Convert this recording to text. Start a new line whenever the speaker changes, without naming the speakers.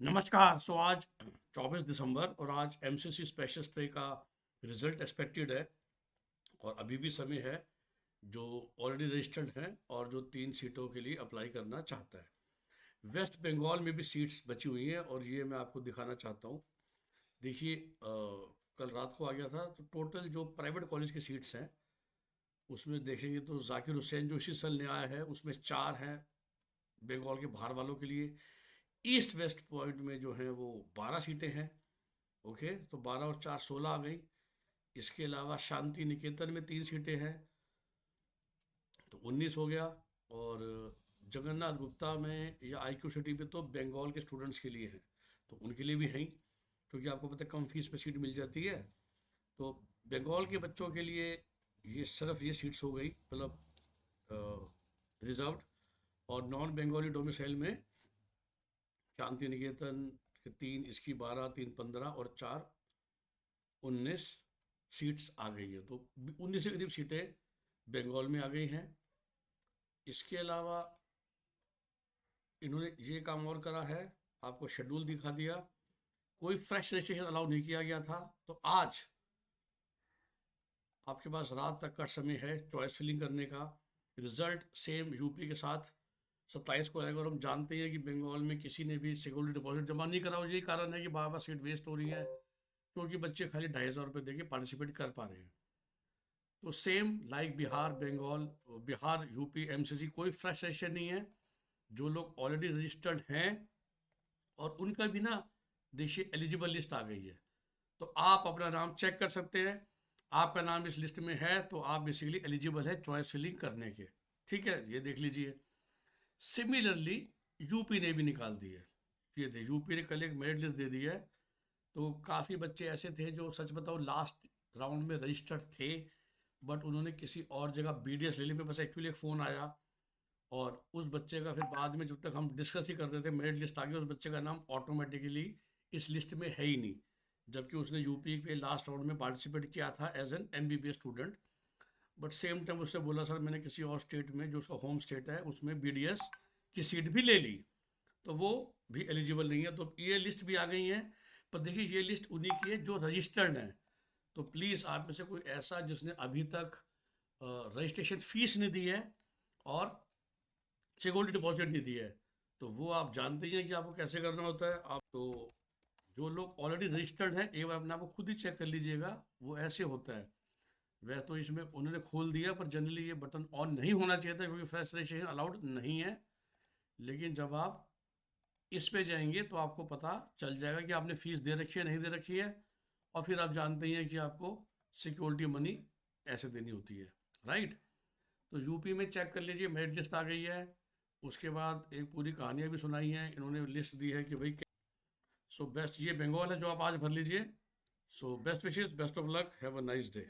नमस्कार। आज 24 दिसंबर और आज एमसीसी स्पेशल स्टे का रिजल्ट एक्सपेक्टेड है और अभी भी समय है। जो ऑलरेडी रजिस्टर्ड हैं और जो 3 सीटों के लिए अप्लाई करना चाहता है। वेस्ट बंगाल में भी सीट्स बची हुई हैं और ये मैं आपको दिखाना चाहता हूँ। देखिए, कल रात को आ गया था तो टोटल जो प्राइवेट कॉलेज की सीट्स हैं उसमें देखेंगे तो जाकिर हुसैन जो इसी साल ने आया है उसमें 4 हैं बंगाल के बाहर वालों के लिए। ईस्ट वेस्ट पॉइंट में जो है वो 12 सीटें हैं। ओके, तो 12 और 4 16 आ गई। इसके अलावा शांति निकेतन में 3 सीटें हैं तो 19 हो गया। और जगन्नाथ गुप्ता में या आईक्यू सिटी पे तो बंगाल के स्टूडेंट्स के लिए हैं तो उनके लिए भी हैं, क्योंकि आपको पता है कम फीस पे सीट मिल जाती है। तो बंगाल के बच्चों के लिए ये सिर्फ ये सीट्स हो गई, मतलब रिजर्व्ड। और नॉन बंगाली डोमिसाइल में शांति निकेतन के 3, इसकी 12, 3 15 और 4 19 सीट्स आ गई है। तो 19 के करीब सीटें बंगाल में आ गई हैं। इसके अलावा इन्होंने ये काम और करा है, आपको शेड्यूल दिखा दिया। कोई फ्रेश रजिस्ट्रेशन अलाउ नहीं किया गया था। तो आज आपके पास रात तक का समय है चॉइस फिलिंग करने का। रिजल्ट सेम यूपी के साथ 27 को आएगा। और हम जानते हैं कि बंगाल में किसी ने भी सिक्योरिटी डिपॉजिट जमा नहीं करा और यही कारण है कि बार बार सीट वेस्ट हो रही है, क्योंकि बच्चे खाली 2,500 रुपये दे के पार्टिसिपेट कर पा रहे हैं। तो same like Bihar, Bengal, Bihar, UP, MCC, कोई फ्रेश रजिस्ट्रेशन नहीं है। जो लोग ऑलरेडी रजिस्टर्ड हैं और उनका भी ना, देखिए एलिजिबल लिस्ट आ गई है तो आप अपना नाम चेक कर सकते हैं। आपका नाम इस लिस्ट में है तो आप बेसिकली एलिजिबल है चॉइस फिलिंग करने के। ठीक है, ये देख लीजिए। सिमिलरली यूपी ने भी निकाल दी है। ये थे यूपी ने कल एक मेरिट लिस्ट दे दी है। तो काफ़ी बच्चे ऐसे थे जो सच बताओ लास्ट राउंड में रजिस्टर्ड थे, बट उन्होंने किसी और जगह बीडीएस ले ली। मेरे पास एक्चुअली एक फ़ोन आया और उस बच्चे का फिर बाद में जब तक हम डिस्कस ही कर रहे थे मेरिट लिस्ट आ गई, उस बच्चे का नाम ऑटोमेटिकली इस लिस्ट में है ही नहीं, जबकि उसने यूपी पे लास्ट राउंड में पार्टिसिपेट किया था as an MBBS student. But same time उससे बोला सर मैंने किसी और स्टेट में जो उसका होम स्टेट है उसमें बीडीएस की सीट भी ले ली, तो वो भी एलिजिबल नहीं है। तो ये लिस्ट भी आ गई है। पर देखिए ये लिस्ट उन्हीं की है जो रजिस्टर्ड हैं। तो प्लीज़ आप में से कोई ऐसा जिसने अभी तक रजिस्ट्रेशन फीस नहीं दी है और सिक्योरिटी डिपॉजिट नहीं दी है, तो वो आप जानते ही हैं कि आपको कैसे करना होता है। आप तो जो लोग ऑलरेडी रजिस्टर्ड हैं एक बार अपने आप को खुद ही चेक कर लीजिएगा, वो ऐसे होता है। वह तो इसमें उन्होंने खोल दिया पर जनरली ये बटन ऑन नहीं होना चाहिए था, क्योंकि फ्रेश रजिस्ट्रेशन अलाउड नहीं है। लेकिन जब आप इस पे जाएंगे तो आपको पता चल जाएगा कि आपने फीस दे रखी है नहीं दे रखी है। और फिर आप जानते ही हैं कि आपको सिक्योरिटी मनी ऐसे देनी होती है, राइट। तो यूपी में चेक कर लीजिए, मेरिट लिस्ट आ गई है। उसके बाद एक पूरी कहानियाँ भी सुनाई हैं इन्होंने, लिस्ट दी है कि भाई सो बेस्ट, ये बंगाल है जो आप आज भर लीजिए। So best wishes, best of luck, have a nice day.